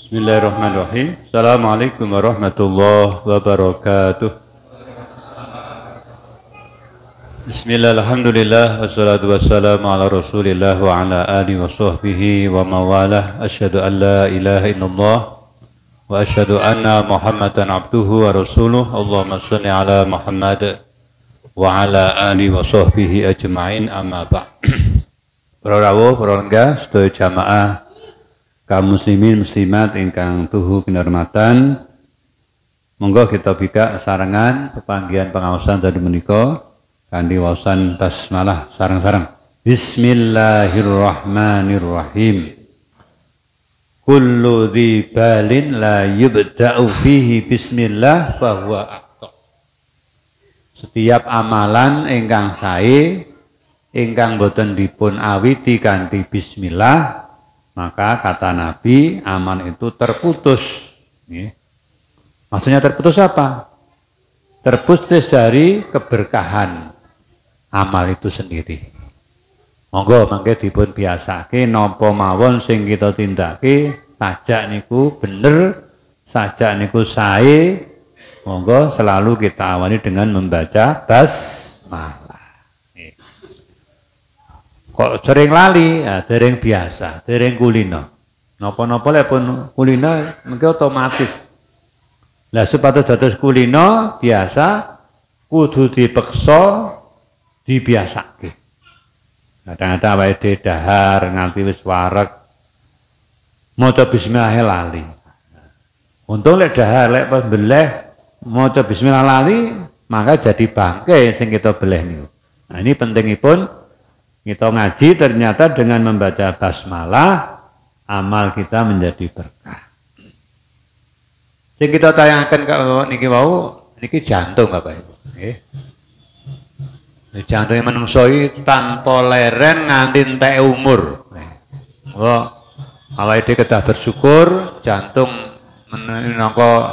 Bismillahirrahmanirrahim. Assalamualaikum warahmatullahi wabarakatuh. Bismillah, alhamdulillah, wassalatu wassalamu ala rasulillah wa ala alihi wa sahbihi wa mawalah. Asyhadu an la ilaha illallah wa asyhadu anna muhammadan abduhu wa rasuluh. Allahumma salli ala Muhammad wa ala alihi wa sahbihi ajma'in, amma ba'. Para rawuh, para lenggah, sedaya jamaah kaum muslimin muslimat ingkang tuhu kinurmatan, monggo kita bika sarengan pepanggihan pengaosan tadi menika kanthi waosan basmalah sareng-sareng. Bismillahirrahmanirrahim. Kullu dzibalin la yubda'u fihi bismillah fahuwa aqta. Setiap amalan ingkang sae ingkang boten dipun awiti kanthi bismillah, maka kata Nabi, amal itu terputus. Maksudnya terputus apa? Terputus dari keberkahan amal itu sendiri. Monggo mangke dipun biasake napa mawon sing kita tindake, sajak niku bener, sajak niku sae. Monggo selalu kita awali dengan membaca basmalah. Kok sering lali, ya, dereng biasa, dereng kulino. Napa-napa lek pun kulino mengko otomatis. Lah supados dados kulino biasa kudu dipeksa dibiasake. Kadang-kadang awake dahar nganti wis wareg maca bismillah lali. Untung lek dahar lek pas beleh maca bismillah lali, maka jadi bangke sing kita beleh niku. Nah, ini pentingipun kita ngaji ternyata dengan membaca basmalah amal kita menjadi berkah. Sing kita tayangaken niki wau niki jantung Bapak Ibu. Nggih. Jantung manungsa iki tanpa leren nganti entek umur. Oh, awake dhewe kedah bersyukur jantung minangka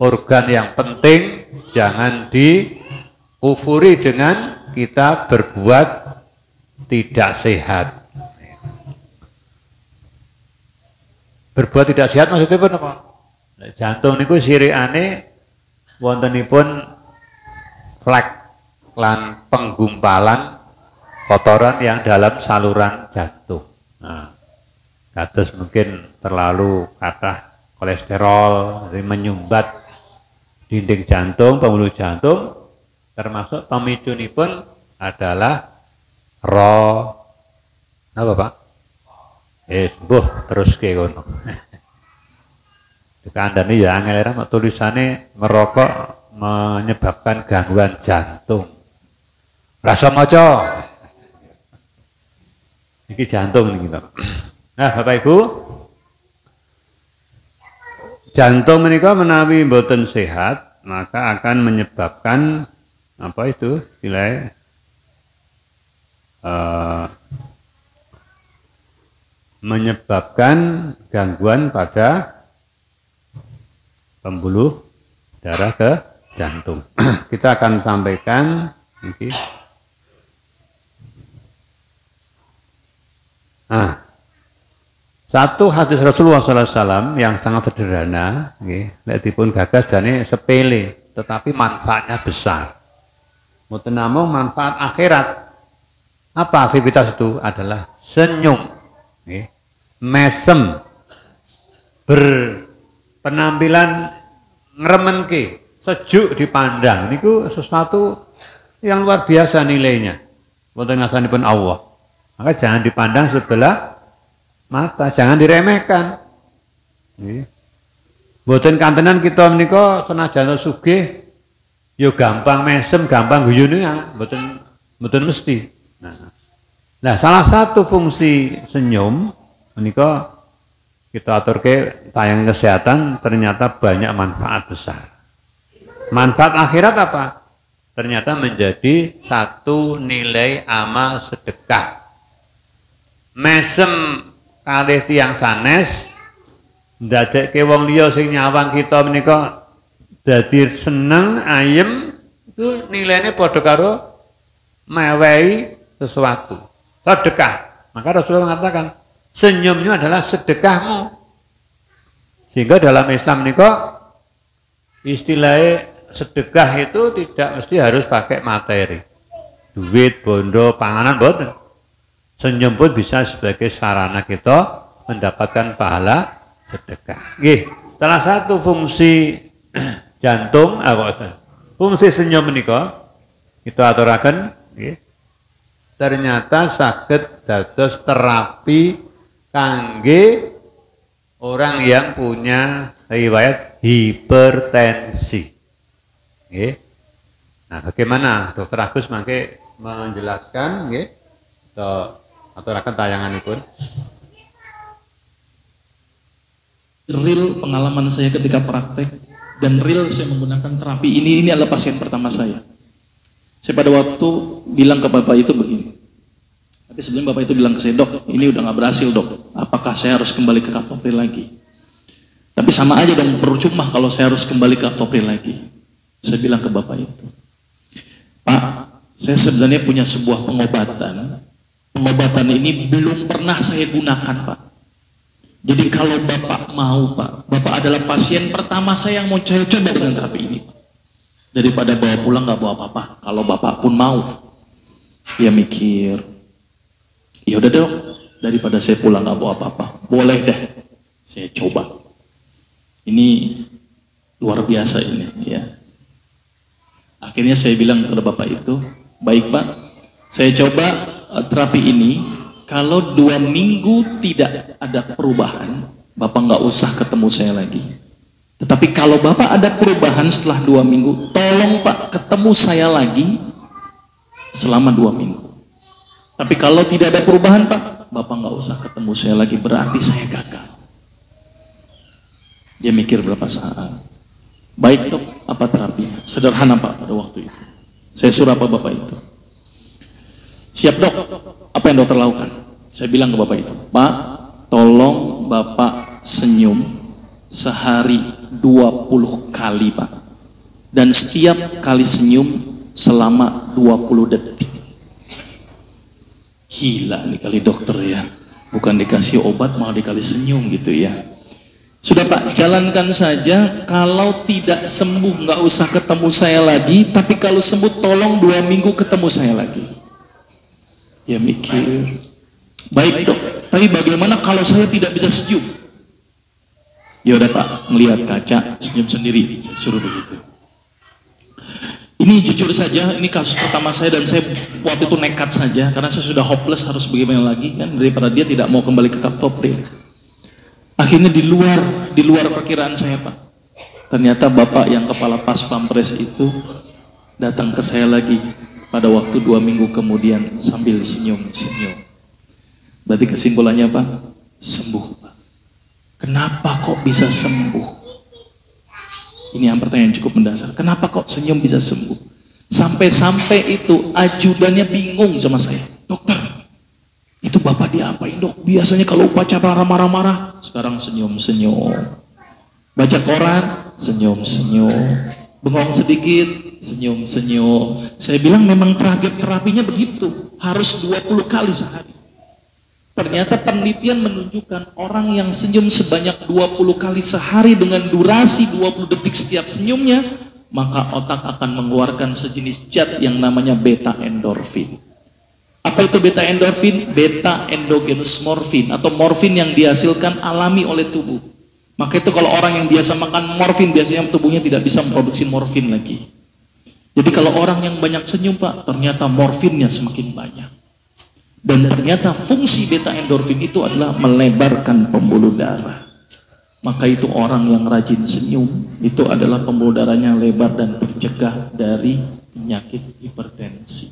organ yang penting, jangan dikufuri dengan kita berbuat tidak sehat. Berbuat tidak sehat maksudnya apa? Jantung niku sirikane wontenipun flek lan penggumpalan kotoran yang dalam saluran jantung. Nah, kados mungkin terlalu kathah kolesterol, jadi menyumbat dinding jantung, pembuluh jantung, termasuk pemicunipun adalah apa Pak? Mbuh terus ke kono. Kandhane ya angel ra tulisane merokok menyebabkan gangguan jantung. Rasa maca. Iki jantung niki, Pak. Nah, Bapak Ibu, jantung menika menawi mboten sehat, maka akan menyebabkan apa itu? Istilahnya menyebabkan gangguan pada pembuluh darah ke jantung. Kita akan sampaikan ini. Satu hadis Rasulullah SAW yang sangat sederhana, lek dipun gagas jane sepele, tetapi manfaatnya besar. Mboten namung manfaat akhirat. Apa aktivitas itu? Adalah senyum, mesem, berpenampilan ngremenke, sejuk dipandang. Niku sesuatu yang luar biasa nilainya. Wonten ngasanipun Allah. Maka jangan dipandang sebelah mata, jangan diremehkan. Mboten kantenan kita menika senajan sugih, yo gampang mesem, gampang guyune, mboten mesti. Nah, salah satu fungsi senyum menika kita aturke tayang kesehatan ternyata banyak manfaat besar. Manfaat akhirat apa? Ternyata menjadi satu nilai amal sedekah. Mesem kalih tiyang sanes ndadekke wong liya sing nyawang kita menika dadi seneng, ayem, itu nilainya padha karo mewehi sesuatu, sedekah. Maka Rasulullah mengatakan, senyumnya adalah sedekahmu. Sehingga dalam Islam ini kok istilahnya sedekah itu tidak mesti harus pakai materi. Duit, bondo, panganan, boten. Senyum pun bisa sebagai sarana kita mendapatkan pahala sedekah. Nggih, salah satu fungsi jantung fungsi senyum menika kita aturaken nggih. Ternyata saged dados terapi kangge orang yang punya riwayat hipertensi. Nggih. Nah, bagaimana Dokter Agus mangke menjelaskan nggih? Aturaken tayanganipun. Real pengalaman saya ketika praktek dan real saya menggunakan terapi ini adalah pasien pertama saya. Saya pada waktu bilang ke Bapak itu begini. Tapi sebelum Bapak itu bilang ke saya, "Dok, ini udah nggak berhasil, Dok. Apakah saya harus kembali ke Kaptopri lagi?" Tapi sama aja dan percuma kalau saya harus kembali ke Kaptopri lagi. Saya bilang ke Bapak itu, "Pak, saya sebenarnya punya sebuah pengobatan. Pengobatan ini belum pernah saya gunakan, Pak. Jadi kalau Bapak mau, Pak, Bapak adalah pasien pertama saya yang mau saya coba dengan terapi ini, Pak. Daripada bawa pulang nggak bawa apa-apa. Kalau Bapak pun mau." Dia mikir, "Ya udah Dok, daripada saya pulang nggak bawa apa-apa, boleh deh, saya coba. Ini luar biasa ini, ya." Akhirnya saya bilang kepada Bapak itu, "Baik Pak, saya coba terapi ini. Kalau 2 minggu tidak ada perubahan, Bapak nggak usah ketemu saya lagi. Tetapi kalau Bapak ada perubahan setelah 2 minggu, tolong Pak ketemu saya lagi selama 2 minggu. Tapi kalau tidak ada perubahan Pak, Bapak nggak usah ketemu saya lagi, berarti saya gagal." Dia mikir berapa saat. "Baik Dok, apa terapinya?" Sederhana Pak pada waktu itu. Saya suruh apa Bapak itu? "Siap Dok, apa yang dokter lakukan?" Saya bilang ke Bapak itu, "Pak, tolong Bapak senyum sehari 20 kali Pak. Dan setiap kali senyum selama 20 detik. Gila nih kali dokter ya. Bukan dikasih obat malah dikali senyum gitu ya. Sudah Pak, jalankan saja. Kalau tidak sembuh nggak usah ketemu saya lagi. Tapi kalau sembuh tolong 2 minggu ketemu saya lagi." Ya mikir, "Baik Dok, tapi bagaimana kalau saya tidak bisa senyum?" "Ya udah Pak, ngelihat kaca senyum sendiri." Saya suruh begitu. Ini jujur saja, ini kasus pertama saya dan saya waktu itu nekat saja karena saya sudah hopeless, harus bagaimana lagi kan, daripada dia tidak mau kembali ke Kaptopri. Akhirnya di luar perkiraan saya Pak. Ternyata Bapak yang kepala Pas Pampres itu datang ke saya lagi pada waktu 2 minggu kemudian sambil senyum-senyum. Berarti kesimpulannya Pak, sembuh Pak. Kenapa kok bisa sembuh? Ini yang pertanyaan cukup mendasar. Kenapa kok senyum bisa sembuh? Sampai-sampai itu ajudannya bingung sama saya. "Dokter, itu Bapak diapain Dok? Biasanya kalau upacara marah-marah, sekarang senyum-senyum. Baca koran, senyum-senyum. Bengong sedikit, senyum-senyum." Saya bilang memang terapinya begitu, harus 20 kali sehari. Ternyata penelitian menunjukkan orang yang senyum sebanyak 20 kali sehari dengan durasi 20 detik setiap senyumnya, maka otak akan mengeluarkan sejenis zat yang namanya beta endorfin. Apa itu beta endorfin? Beta endogenous morfin atau morfin yang dihasilkan alami oleh tubuh. Maka itu kalau orang yang biasa makan morfin, biasanya tubuhnya tidak bisa memproduksi morfin lagi. Jadi kalau orang yang banyak senyum Pak, ternyata morfinnya semakin banyak. Dan ternyata fungsi beta endorfin itu adalah melebarkan pembuluh darah. Maka itu orang yang rajin senyum, itu adalah pembuluh darahnya lebar dan tercegah dari penyakit hipertensi.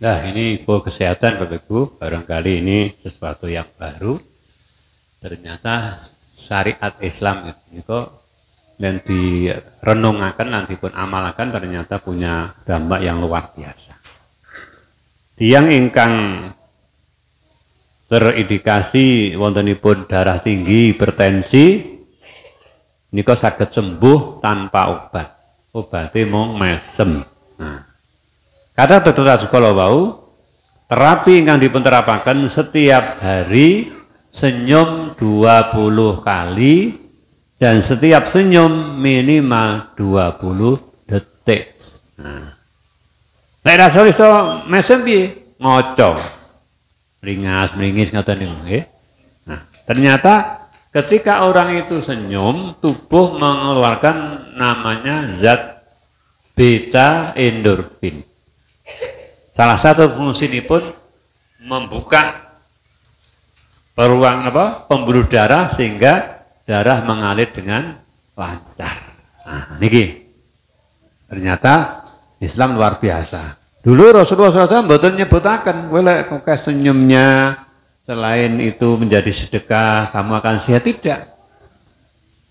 Nah, ini info kesehatan Bapak Ibu, barangkali ini sesuatu yang baru. Ternyata syariat Islam itu kok dan direnungaken nanti pun amalakan ternyata punya dampak yang luar biasa. Tiang ingkang terindikasi wontenipun darah tinggi, hipertensi nika saged sembuh tanpa obat. Obatnya mung mesem. Nah, kata dokter sekolah wau, terapi ingkang dipun terapaken setiap hari senyum 20 kali Dan setiap senyum minimal 20 detik. Nah. Nek rasa iso mesem piye? Ngoco. Ringas, meringis ngoten niku nggih. Nah, ternyata ketika orang itu senyum, tubuh mengeluarkan namanya zat beta endorfin. Salah satu fungsi ini pun membuka peluang pembuluh darah sehingga darah mengalir dengan lancar. Nah, niki ternyata Islam luar biasa. Dulu Rasulullah SAW mboten nyebutaken, kowe lek senyumnya selain itu menjadi sedekah, kamu akan sehat, tidak.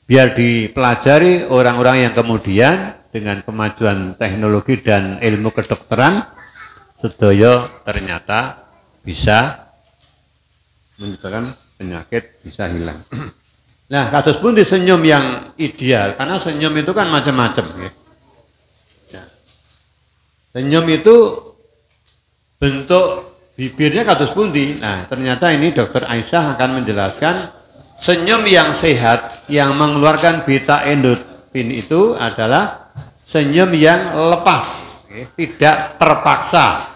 Biar dipelajari orang-orang yang kemudian dengan kemajuan teknologi dan ilmu kedokteran, sedaya ternyata bisa menyebabkan penyakit bisa hilang. Nah, kados pundi senyum yang ideal, karena senyum itu kan macam-macam. Ya. Senyum itu bentuk bibirnya kados pundi. Nah, ternyata ini Dr. Aisyah akan menjelaskan senyum yang sehat yang mengeluarkan beta endorfin itu adalah senyum yang lepas, tidak terpaksa.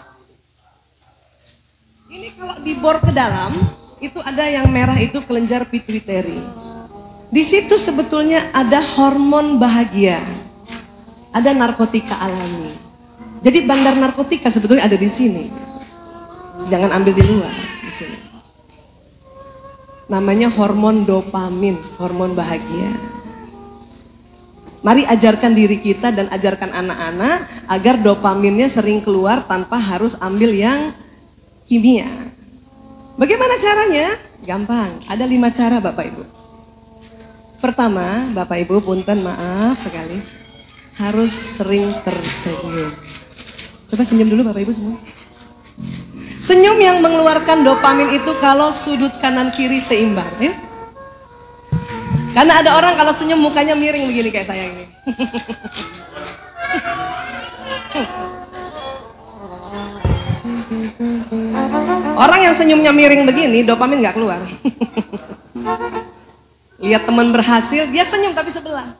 Ini kalau dibor ke dalam, itu ada yang merah itu kelenjar pituitari. Di situ sebetulnya ada hormon bahagia, ada narkotika alami. Jadi bandar narkotika sebetulnya ada di sini. Jangan ambil di luar, di sini. Namanya hormon dopamin, hormon bahagia. Mari ajarkan diri kita dan ajarkan anak-anak agar dopaminnya sering keluar tanpa harus ambil yang kimia. Bagaimana caranya? Gampang, ada 5 cara Bapak Ibu. Pertama, Bapak Ibu punten maaf sekali, harus sering tersenyum. Coba senyum dulu Bapak Ibu semua. Senyum yang mengeluarkan dopamin itu kalau sudut kanan kiri seimbang, ya. Karena ada orang kalau senyum mukanya miring begini kayak saya ini. Orang yang senyumnya miring begini, dopamin nggak keluar. Lihat teman berhasil, dia senyum tapi sebelah.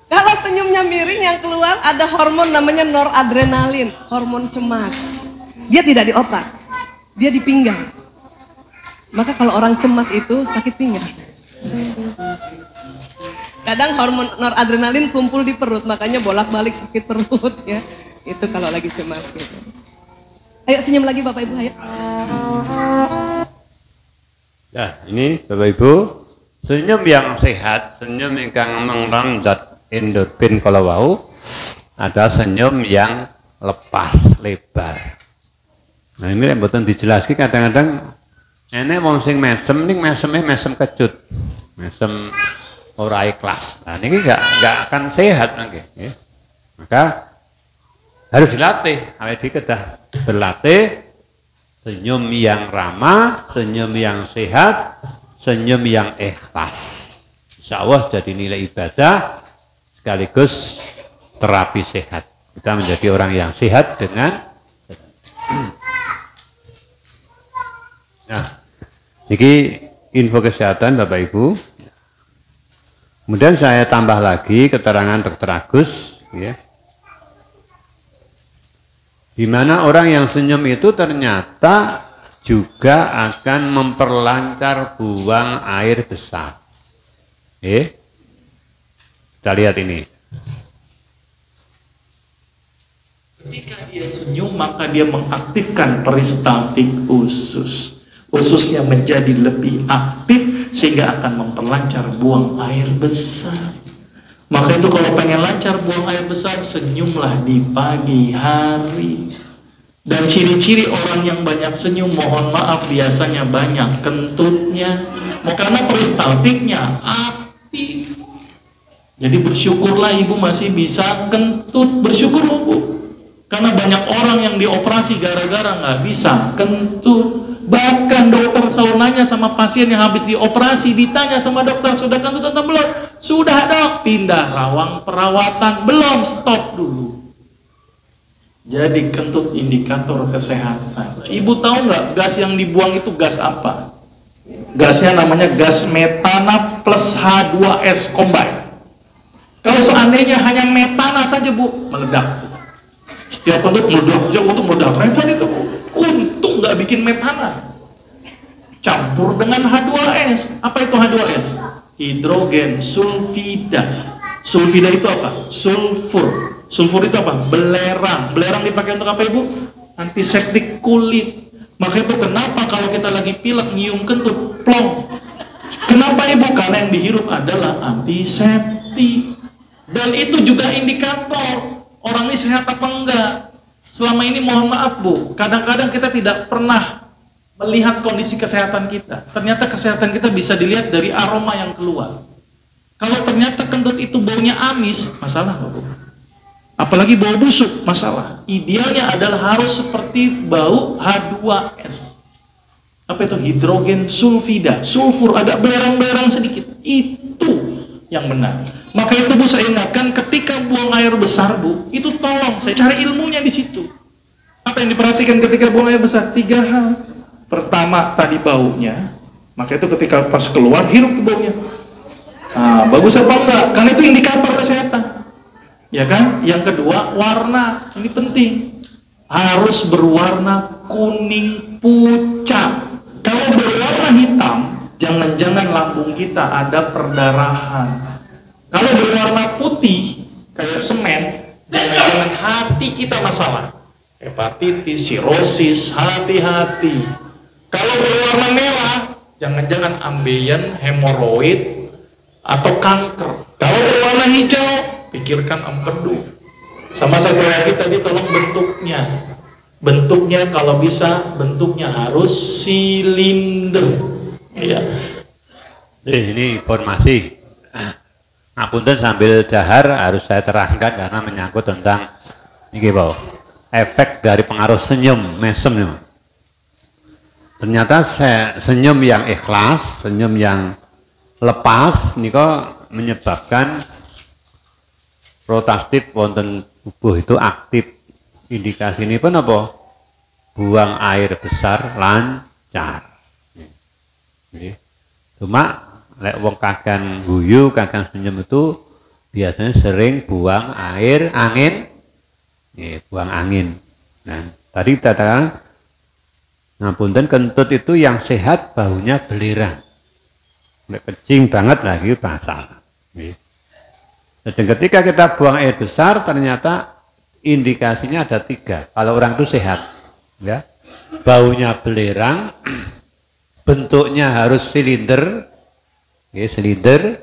Kalau senyumnya miring, yang keluar ada hormon namanya noradrenalin, hormon cemas. Dia tidak di otak, dia di pinggang. Maka kalau orang cemas itu sakit pinggang. Kadang hormon noradrenalin kumpul di perut, makanya bolak-balik sakit perut ya. Itu kalau lagi cemas gitu. Ayo senyum lagi Bapak Ibu, ayo. Nah, ini Bapak Ibu, senyum yang sehat, senyum yang mengeluarkan zat endorfin kalau wau, ada senyum yang lepas lebar. Nah ini yang betul dijelaskan kadang-kadang enek wong sing mesem ning mesem kecut, mesem ora ikhlas. Nah ini nggak akan sehat nanti. Ya. Maka harus dilatih, awake kedah berlatih senyum yang ramah, senyum yang sehat, senyum yang ikhlas. Insya Allah jadi nilai ibadah sekaligus terapi sehat. Kita menjadi orang yang sehat dengan nah, ini info kesehatan Bapak Ibu. Kemudian saya tambah lagi keterangan Dr. Agus, ya. Di mana orang yang senyum itu ternyata juga akan memperlancar buang air besar. Kita lihat ini. Ketika dia senyum, maka dia mengaktifkan peristaltik usus. Ususnya menjadi lebih aktif sehingga akan memperlancar buang air besar. Maka itu kalau pengen lancar buang air besar, senyumlah di pagi hari. Dan ciri-ciri orang yang banyak senyum, mohon maaf, biasanya banyak kentutnya. Karena peristaltiknya aktif. Jadi bersyukurlah ibu masih bisa kentut, bersyukur loh bu. Karena banyak orang yang dioperasi gara-gara nggak bisa kentut. Bahkan dokter selalu nanya sama pasien yang habis dioperasi, ditanya sama dokter, sudah kentut atau belum? Sudah dok, pindah rawang perawatan, belum, stop dulu. Jadi kentut indikator kesehatan. Ibu tahu nggak gas yang dibuang itu gas apa? Gasnya namanya gas metana plus H2S combine. Kalau seandainya hanya metana saja Bu, meledak. Setiap kentut meledak, repot itu Bu. Untung nggak bikin metana. Campur dengan H2S. Apa itu H2S? Hidrogen sulfida. Sulfida itu apa? Sulfur. Sulfur itu apa? Belerang. Belerang dipakai untuk apa Ibu? Antiseptik kulit. Maka itu kenapa kalau kita lagi pilek nyium kentut plong. Kenapa Ibu? Karena yang dihirup adalah antiseptik. Dan itu juga indikator orang ini sehat apa enggak. Selama ini mohon maaf Bu, kadang-kadang kita tidak pernah melihat kondisi kesehatan kita. Ternyata kesehatan kita bisa dilihat dari aroma yang keluar. Kalau ternyata kentut itu baunya amis, masalah Bu. Apalagi bau busuk, masalah. Idealnya adalah harus seperti bau H2S. Apa itu? Hidrogen sulfida. Sulfur, agak belerang-belerang sedikit. Itu yang benar. Maka itu Bu, saya ingatkan ketika buang air besar Bu, itu tolong saya cari ilmunya di situ. Apa yang diperhatikan ketika buang air besar? 3 hal. Pertama tadi baunya. Maka itu ketika pas keluar hirup ke baunya. Nah, bagus apa enggak? Karena itu indikator kesehatan. Ya kan? Yang kedua, warna. Ini penting. Harus berwarna kuning pucat. Kalau berwarna hitam, jangan-jangan lambung kita ada perdarahan. Kalau berwarna putih kayak semen, jangan-jangan hati kita masalah. Hepatitis, sirosis, hati-hati. Kalau berwarna merah, jangan-jangan ambeien, hemoroid, atau kanker. Kalau berwarna hijau, pikirkan empedu. Sama satu lagi tadi tolong bentuknya. Bentuknya kalau bisa bentuknya harus silinder. Ya. Ini informasi. Ngapunten sambil dahar harus saya terangkan karena menyangkut tentang ini Pak, efek dari pengaruh senyum mesem. Ternyata senyum yang ikhlas, senyum yang lepas ini kok menyebabkan protastit wonten tubuh itu aktif. Indikasi ini pun apa? Buang air besar lancar. Cuma lek wong kakan guyu, kakan senyum itu biasanya sering buang air angin, buang angin. Nah, tadi kita katakan, ngapunten kentut itu yang sehat baunya belerang, lek kecing banget lagi basal. Dan ketika kita buang air besar, ternyata indikasinya ada 3. Kalau orang itu sehat, ya, baunya belerang, bentuknya harus silinder. Silinder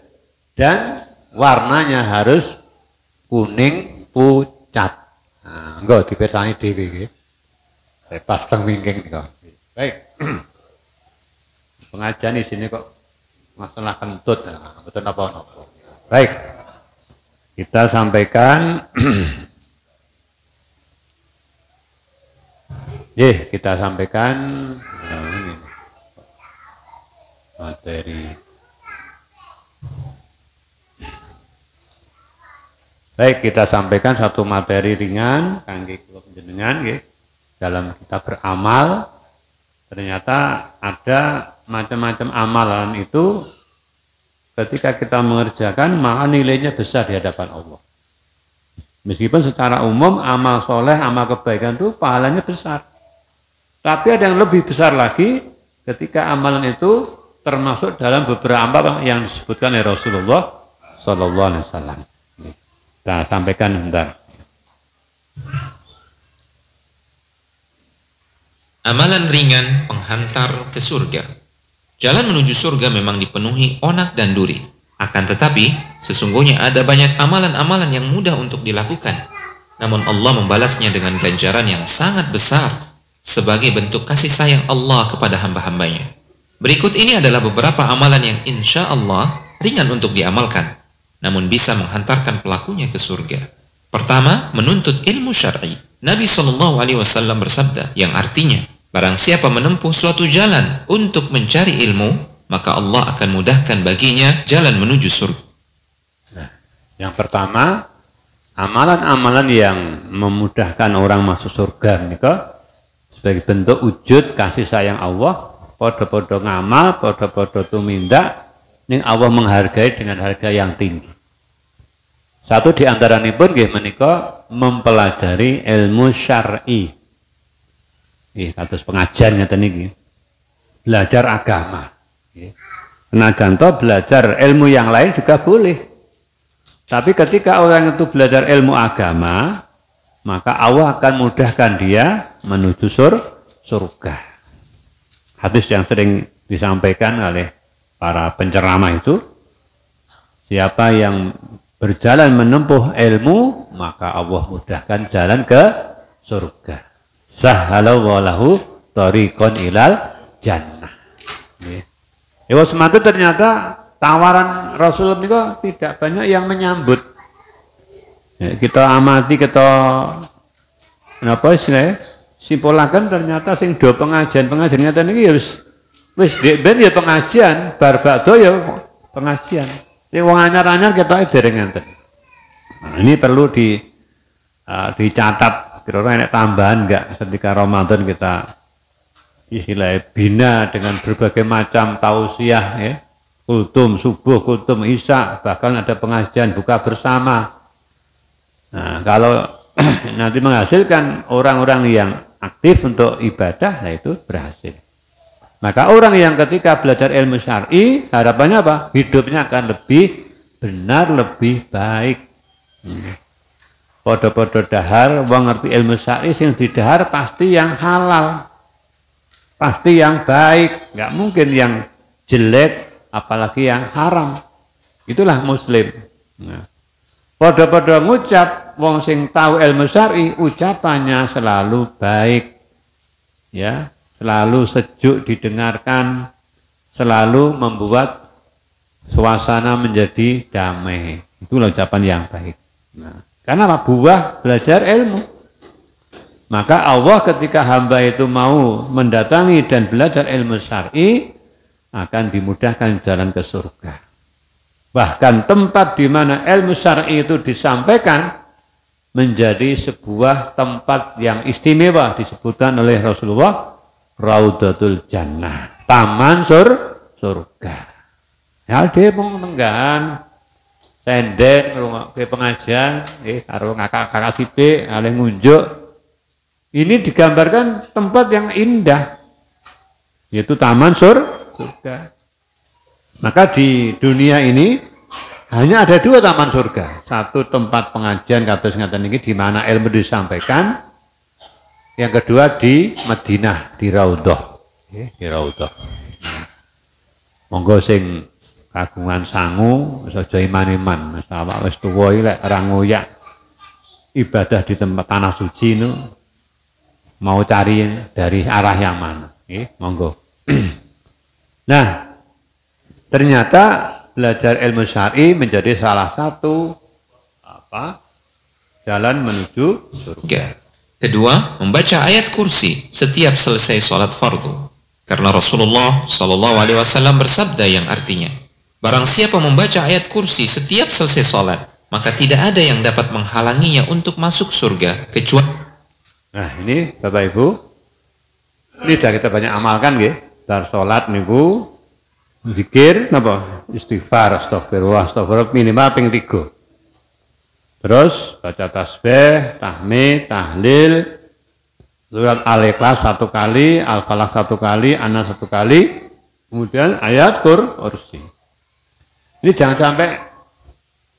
dan warnanya harus kuning pucat. Nah, enggak dipesani dhewe nggih. Pas teng wingking niku. Baik. Pengajian di sini kok masalah kentut, betul apa-apa. Baik. Kita sampaikan kita sampaikan materi. Baik, kita sampaikan satu materi ringan kangge kula panjenengan nggih. Dalam kita beramal ternyata ada macam-macam amalan itu ketika kita mengerjakan maka nilainya besar di hadapan Allah. Meskipun secara umum amal soleh, amal kebaikan itu pahalanya besar. Tapi ada yang lebih besar lagi ketika amalan itu termasuk dalam beberapa yang disebutkan oleh Rasulullah Sallallahu Alaihi Wasallam. Kita sampaikan bentar. Amalan ringan penghantar ke surga. Jalan menuju surga memang dipenuhi onak dan duri. Akan tetapi, sesungguhnya ada banyak amalan-amalan yang mudah untuk dilakukan. Namun Allah membalasnya dengan ganjaran yang sangat besar sebagai bentuk kasih sayang Allah kepada hamba-hambanya. Berikut ini adalah beberapa amalan yang insya Allah ringan untuk diamalkan, namun bisa menghantarkan pelakunya ke surga. Pertama, menuntut ilmu syar'i. Nabi SAW bersabda, yang artinya, barang siapa menempuh suatu jalan untuk mencari ilmu, maka Allah akan mudahkan baginya jalan menuju surga. Nah, yang pertama, amalan-amalan yang memudahkan orang masuk surga menika sebagai bentuk wujud kasih sayang Allah podo-podo ngamal, podo-podo tumindak, ning Allah menghargai dengan harga yang tinggi. Satu di antaranipun nggih menika mempelajari ilmu syar'i. Nggih kados pengajian ngeten iki. Belajar agama. Nggih. Senajan to belajar ilmu yang lain juga boleh. Tapi ketika orang itu belajar ilmu agama, maka Allah akan mudahkan dia menuju surga. Hadis yang sering disampaikan oleh para penceramah itu, siapa yang berjalan menempuh ilmu, maka Allah mudahkan jalan ke surga. Sahhalallahu lahu thariqan ilal jannah. Ya sematu ternyata tawaran Rasulullah itu tidak banyak yang menyambut. Ya, kita amati, kita apa istilahnya simpulakan ternyata sing do pengajian ngeten iki ya wis ben ya pengajian, bar bakdo ya pengajian. Sing wong anyar-anyar ketoke dereng ngenten. Nah, ini perlu dicatat kira-kira enek tambahan enggak ketika Ramadan kita istilahnya bina dengan berbagai macam tausiah ya. Kultum subuh, kultum isya, bahkan ada pengajian buka bersama. Nah, kalau nanti menghasilkan orang-orang yang aktif untuk ibadah, nah itu berhasil. Maka orang yang ketika belajar ilmu syar'i, harapannya apa? Hidupnya akan lebih benar, lebih baik. Podo-podo dahar, wong ngerti ilmu syar'i, sing didahar pasti yang halal, pasti yang baik, nggak mungkin yang jelek, apalagi yang haram. Itulah muslim. Nah. Podo-podo ngucap wong sing tahu ilmu syar'i, ucapannya selalu baik. Ya, selalu sejuk didengarkan, selalu membuat suasana menjadi damai. Itulah ucapan yang baik. Nah, karena apa? Buah belajar ilmu. Maka Allah ketika hamba itu mau mendatangi dan belajar ilmu syar'i, akan dimudahkan jalan ke surga. Bahkan tempat di mana ilmu syar'i itu disampaikan menjadi sebuah tempat yang istimewa, disebutkan oleh Rasulullah Raudatul Jannah, taman surga. Ya dia mau tenggahan tendek ke pengajian, karo kakak-kakak sipik, ale ngunjuk. Ini digambarkan tempat yang indah, yaitu taman surga. Maka di dunia ini hanya ada dua taman surga. Satu tempat pengajian kados ngaten iki di mana ilmu disampaikan. Yang kedua di Madinah, di Raudhah. Di Raudhah. Monggo sing kagungan sangu wis aja iman-iman, wis awak wis tuwa iki lek ora ngoyak ibadah di tempat tanah suci itu mau cari dari arah yang mana. Monggo. Nah, ternyata belajar ilmu syar'i menjadi salah satu jalan menuju surga. Kedua, membaca ayat kursi setiap selesai sholat fardu. Karena Rasulullah SAW bersabda yang artinya, barang siapa membaca ayat kursi setiap selesai sholat, maka tidak ada yang dapat menghalanginya untuk masuk surga kecuali. Nah ini Bapak Ibu, ini sudah kita banyak amalkan ya. Dar sholat niku zikir napa istighfar astagfirullah minimal ping 3. Terus baca tasbih, tahmid, tahlil, surat Al-Ikhlas 1 kali, Al-Falaq 1 kali, An-Nas 1 kali, kemudian ayat kursi. Ini jangan sampai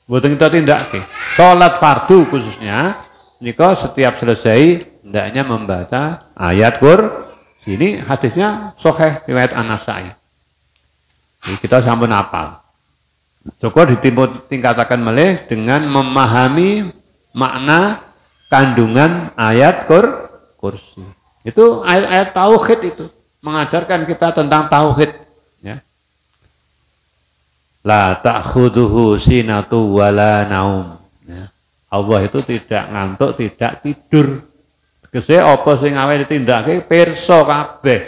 mboten kita tindakke. Salat fardu khususnya nika setiap selesai hendaknya membaca ayat kursi. Ini hadisnya sahih riwayat An-Nasa'i. Kita sampun hafal. Cukup ditingkatakan melih dengan memahami makna kandungan ayat kursi. Itu ayat-ayat tauhid itu mengajarkan kita tentang tauhid. Ya. La ta'khuduhu sinatu wala naum. Ya. Allah itu tidak ngantuk, tidak tidur. Kese apa sing awake ditindakake pirsa kabeh.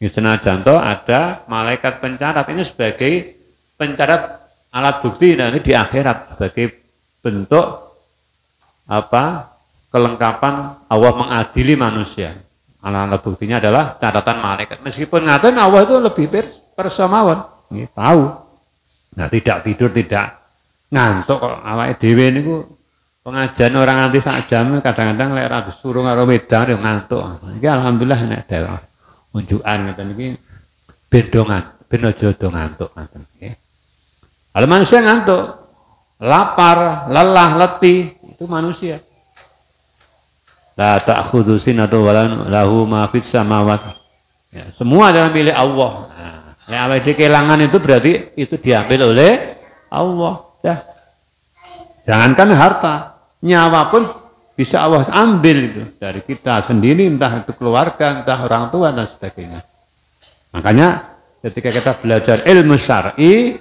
Senajan to ada malaikat pencatat, ini sebagai pencatat alat bukti nanti di akhirat sebagai bentuk kelengkapan Allah mengadili manusia. Alat buktinya adalah catatan malaikat. Meskipun ngaten Allah itu lebih persamawon, tahu. Nah, tidak tidur, tidak ngantuk kok awake dhewe niku pengajian orang nganti sak jam kadang-kadang lek ora disuruh karo medan yo ngantuk. Iki alhamdulillah nek dewe unjukan ngeten iki ben aja do ngantuk ngoten nggih. Kalau manusia ngantuk, lapar, lelah, letih itu manusia. La ta'khudhu sinatun wa lahu ma fis samawati. Ya, semua adalah milik Allah. Nah, yang awake kehilangan itu berarti itu diambil oleh Allah. Ya. Jangankan harta, nyawa pun bisa Allah ambil itu dari kita sendiri, entah itu keluarga, entah orang tua dan sebagainya. Makanya ketika kita belajar ilmu syar'i,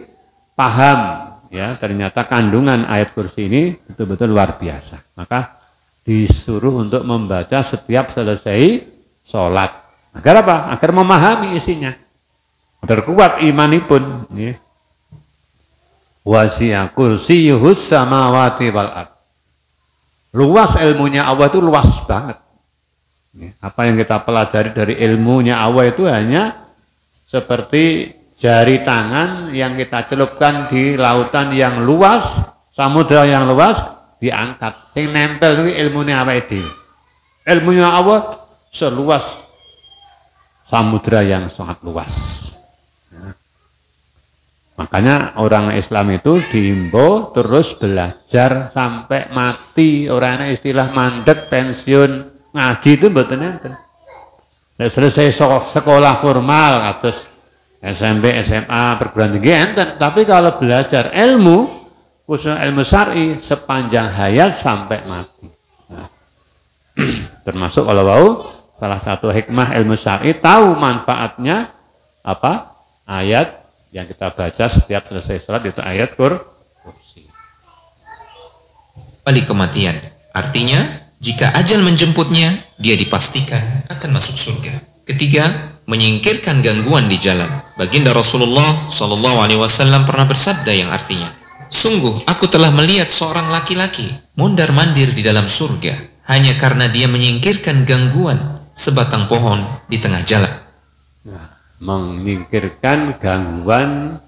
paham ya ternyata kandungan ayat kursi ini betul-betul luar biasa. Maka disuruh untuk membaca setiap selesai sholat. Agar apa? Agar memahami isinya. Agar kuat imanipun. Wasi'a kursiyuhus samawati wal ard. Luas ilmunya Allah itu luas banget. Apa yang kita pelajari dari ilmunya Allah itu hanya seperti jari tangan yang kita celupkan di lautan yang luas, samudra yang luas, diangkat. Yang nempel itu ilmunya apa itu? Ilmunya Allah seluas samudra yang sangat luas. Ya. Makanya orang Islam itu diimbau terus belajar sampai mati. Orang istilah mandek, pensiun, ngaji itu mboten enten. Nek selesai sekolah formal atus SMP, SMA, perguruan tinggi enten. Tapi kalau belajar ilmu khususnya ilmu syar'i sepanjang hayat sampai mati. Nah, termasuk kalau mau salah satu hikmah ilmu syar'i tahu manfaatnya apa? Ayat yang kita baca setiap selesai sholat itu ayat kursi. Balik kematian, artinya jika ajal menjemputnya, dia dipastikan akan masuk surga. Ketiga, menyingkirkan gangguan di jalan. Baginda Rasulullah SAW pernah bersabda yang artinya, sungguh aku telah melihat seorang laki-laki mondar-mandir di dalam surga hanya karena dia menyingkirkan gangguan sebatang pohon di tengah jalan. Nah, menyingkirkan gangguan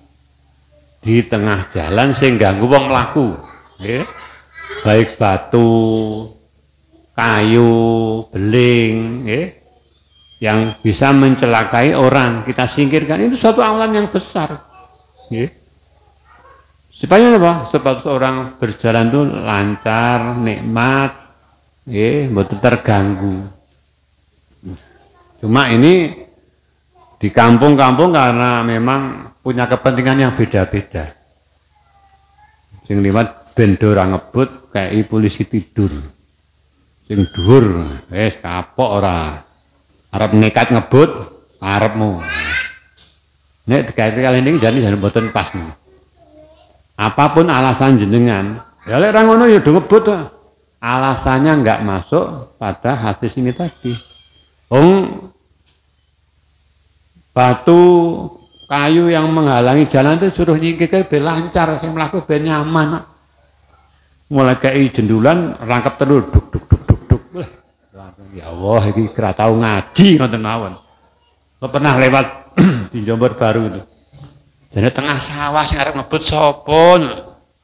di tengah jalan sehingga ganggu wong mlaku, nggih. Baik batu, kayu, beling, nggih, yang bisa mencelakai orang kita singkirkan, itu satu amalan yang besar, nggih. Supaya apa? Supaya seorang berjalan itu lancar, nikmat, betul terganggu. Cuma ini di kampung-kampung karena memang punya kepentingan yang beda-beda. Sing liwat bendo ora ngebut kayak polisi tidur. Sing dhuwur wis kapok ora. Arep nekat ngebut arepmu. Nek kali ini jadi mboten pas nih. Apapun alasan jenengan, ya lek ra ngono ya do ngebut. Alasannya enggak masuk pada hadis ini tadi. Batu, kayu yang menghalangi jalan itu suruh nyingkirke ben lancar, sing mlaku ben nyaman. Mulai kayak jendulan rangkap telur duk duk duk duk duk. Ya Allah, iki kira tau ngaji ngoten mawon. Pernah lewat di Jombor Baru itu. Jadi tengah sawah sing arep ngebut sapa?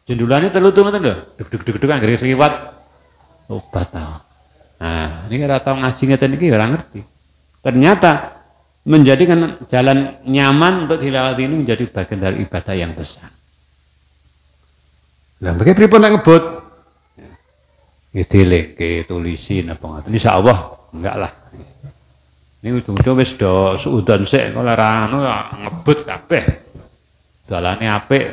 Jendulane telu tuh ngoten lho. Duk duk duk duk anggere liwat obat ta. Nah, ini ora tau ngaji ngeten iki ora ngerti. Ternyata menjadikan jalan nyaman untuk dilewati ini menjadi bagian dari ibadah yang besar. Lah bagi pripun nek ngebut? Ya dileke tulisin apa ngoten. Insyaallah enggak lah. Ini ujung-ujung wis do suudan sik kok ora anu ngebut kabeh. Dalane apik,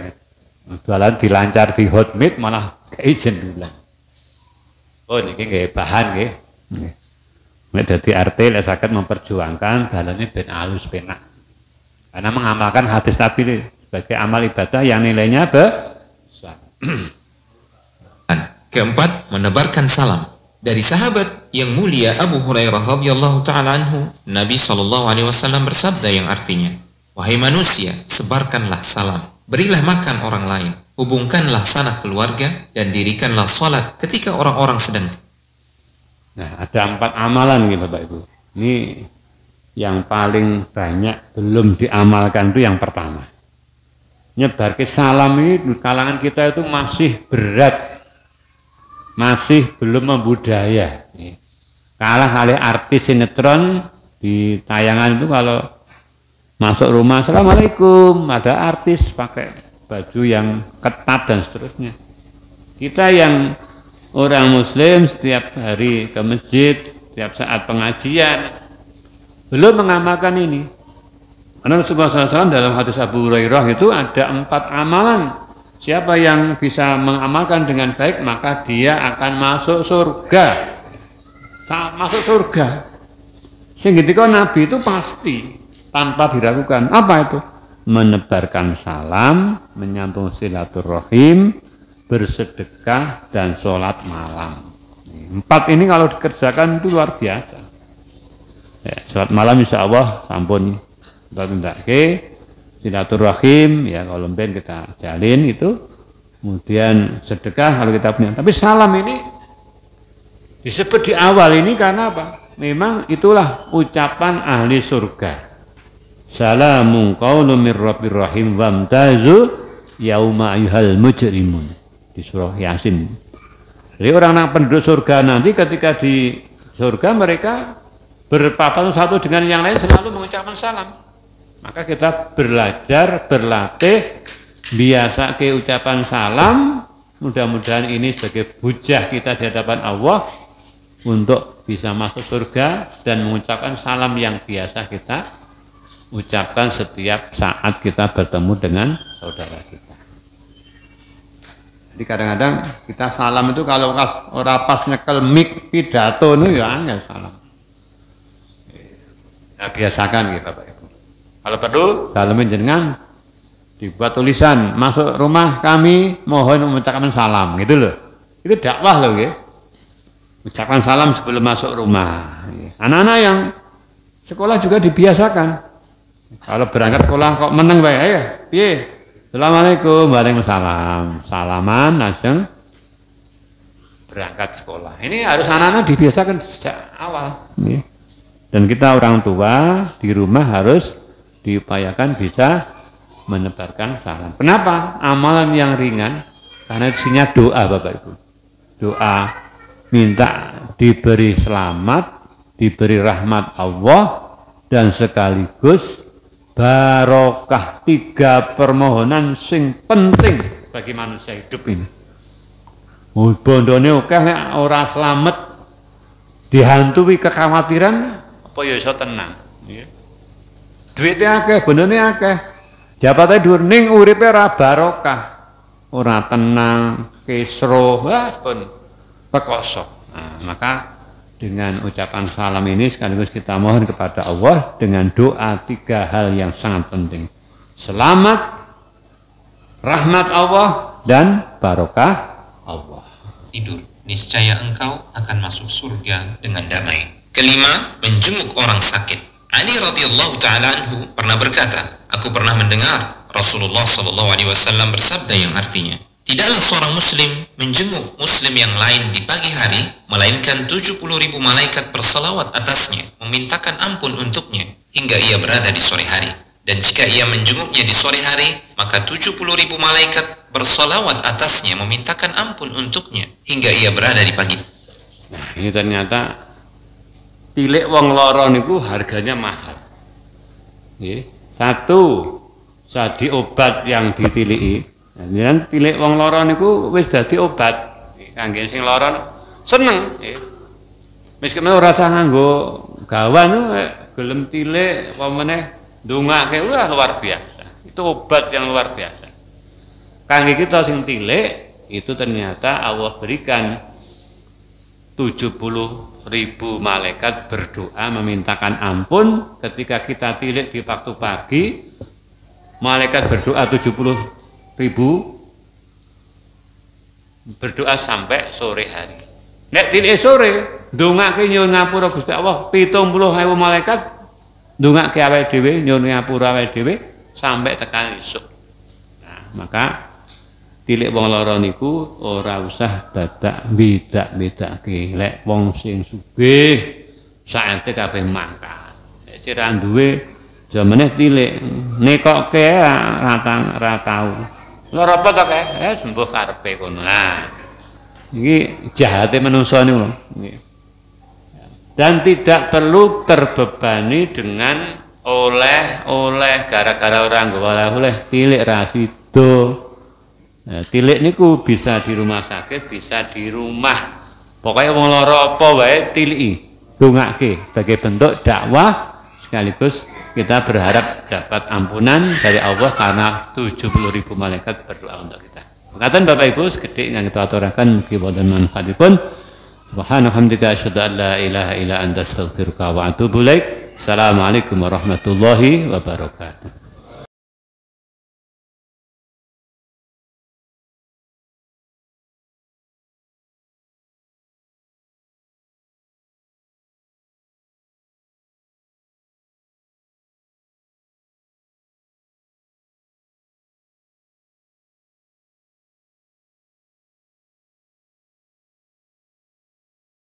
dalan dilancar di hotmit malah kei jendulan. Oh niki nggih bahan nggih. Nek dadi RT lek saged memperjuangkan dalane ben alus penak. Karena mengamalkan hadis Nabi sebagai amal ibadah yang nilainya besar. Keempat, menebarkan salam. Dari sahabat yang mulia Abu Hurairah radhiyallahu taala anhu, Nabi SAW bersabda yang artinya, wahai manusia, sebarkanlah salam, berilah makan orang lain, hubungkanlah sanak keluarga, dan dirikanlah salat ketika orang-orang sedang. Nah, ada 4 amalan nih Bapak Ibu. Ini yang paling banyak belum diamalkan itu yang pertama. Nyebar ke salam ini di kalangan kita itu masih berat, masih belum membudaya. Kalah oleh artis sinetron di tayangan itu kalau masuk rumah, assalamualaikum, ada artis pakai baju yang ketat dan seterusnya. Kita yang orang Muslim setiap hari ke masjid, setiap saat pengajian, belum mengamalkan ini. Karena Rasulullah SAW dalam hadis Abu Hurairah itu ada 4 amalan. Siapa yang bisa mengamalkan dengan baik, maka dia akan masuk surga. Masuk surga. Sehingga Nabi itu pasti tanpa diragukan. Apa itu? Menebarkan salam, menyambung silaturahim, bersedekah, dan sholat malam. 4 ini kalau dikerjakan itu luar biasa. Ya, sholat malam insya Allah sampun silaturahim ya kalau ben kita jalin itu, kemudian sedekah kalau kita punya. Tapi salam ini disebut di awal ini karena apa? Memang itulah ucapan ahli surga. Salamun qaulun mir rabbir rahim wamtazu yauma ayyuhal mujrimun di surah Yasin. Jadi orang penduduk surga nanti ketika di surga mereka berpapasan satu dengan yang lain selalu mengucapkan salam. Maka kita belajar, berlatih, biasa ke ucapan salam. Mudah-mudahan ini sebagai hujah kita di hadapan Allah untuk bisa masuk surga dan mengucapkan salam yang biasa kita ucapkan setiap saat kita bertemu dengan saudara kita. Jadi kadang-kadang kita salam itu kalau orang pas nyekel mic pidato itu ya angel salam. Ya, biasakan gitu Bapak Ibu. Kalau perlu dalemin jenengan dibuat tulisan, masuk rumah kami mohon mengucapkan salam gitu loh. Itu dakwah loh gitu. Ucapkan salam sebelum masuk rumah. Anak-anak yang sekolah juga dibiasakan. Kalau berangkat sekolah kok meneng bae ya. Piye? Assalamualaikum, waalaikumsalam. Salaman langsung berangkat sekolah. Ini harus anak-anak dibiasakan sejak awal. Dan kita orang tua di rumah harus diupayakan bisa menebarkan salam. Kenapa? Amalan yang ringan karena isinya doa Bapak Ibu. Doa minta diberi selamat, diberi rahmat Allah dan sekaligus barokah. 3 permohonan sing penting bagi manusia hidup ini. Bondone akeh nek ora slamet dihantui kekhawatiran apa ya iso tenang. Duitnya akeh, bondone akeh. Jabate dhuwur ning uripe ora barokah. Ora tenang, kisruh, pun pekoso. Nah, maka dengan ucapan salam ini sekaligus kita mohon kepada Allah dengan doa 3 hal yang sangat penting. Selamat, rahmat Allah, dan barokah Allah. Tidur, niscaya engkau akan masuk surga dengan damai. Kelima, menjenguk orang sakit. Ali radhiyallahu ta'ala anhu pernah berkata, aku pernah mendengar Rasulullah SAW bersabda yang artinya, tidaklah seorang muslim menjenguk muslim yang lain di pagi hari, melainkan 70.000 malaikat bersalawat atasnya, memintakan ampun untuknya, hingga ia berada di sore hari. Dan jika ia menjenguknya di sore hari, maka 70.000 malaikat bersalawat atasnya, memintakan ampun untuknya, hingga ia berada di pagi. Nah, ini ternyata tilik wong loro niku harganya mahal. Satu, jadi obat yang ditiliki. Dan tilik wong loro niku wis dadi obat. Kangge sing loro seneng. Meskipun ora usah nganggo gawan gelem tilik apa meneh ndongake luar biasa. Itu obat yang luar biasa. Kangge kita sing tilik itu ternyata Allah berikan 70.000 malaikat berdoa memintakan ampun ketika kita tilik di waktu pagi. Malaikat berdoa 70.000 berdoa sampai sore hari. Nek tilik sore ndongake nyuwun ngapura Gusti Allah 70.000 malaikat ndongake awake dhewe nyuwun ngapura awake dhewe sampai tekan esuk. Nah, maka tilik wong lara niku ora usah dadak beda-bedake. Lek wong sing sugih saate kabeh mangkat. Nek cira duwe jamane tilik nekoke ra tau. Lara apa to kae? Sembuh karepe kono. Nah, iki jahate manungsa niku lho. Dan tidak perlu terbebani dengan oleh gara-gara orang gawa oleh tilik ra sida. Nah, tilik niku bisa di rumah sakit, bisa di rumah. Pokoknya wong lara apa wae tiliki, dongake sebagai bentuk dakwah sekaligus kita berharap dapat ampunan dari Allah karena 70.000 malaikat berdoa untuk kita. Makaten Bapak Ibu segede ingkang kita aturaken mugi wonten manfaatipun. Subhanallah, asyhadu an la ilaha illa anta astaghfiruka wa atubu ilaik. Assalamualaikum warahmatullahi wabarakatuh.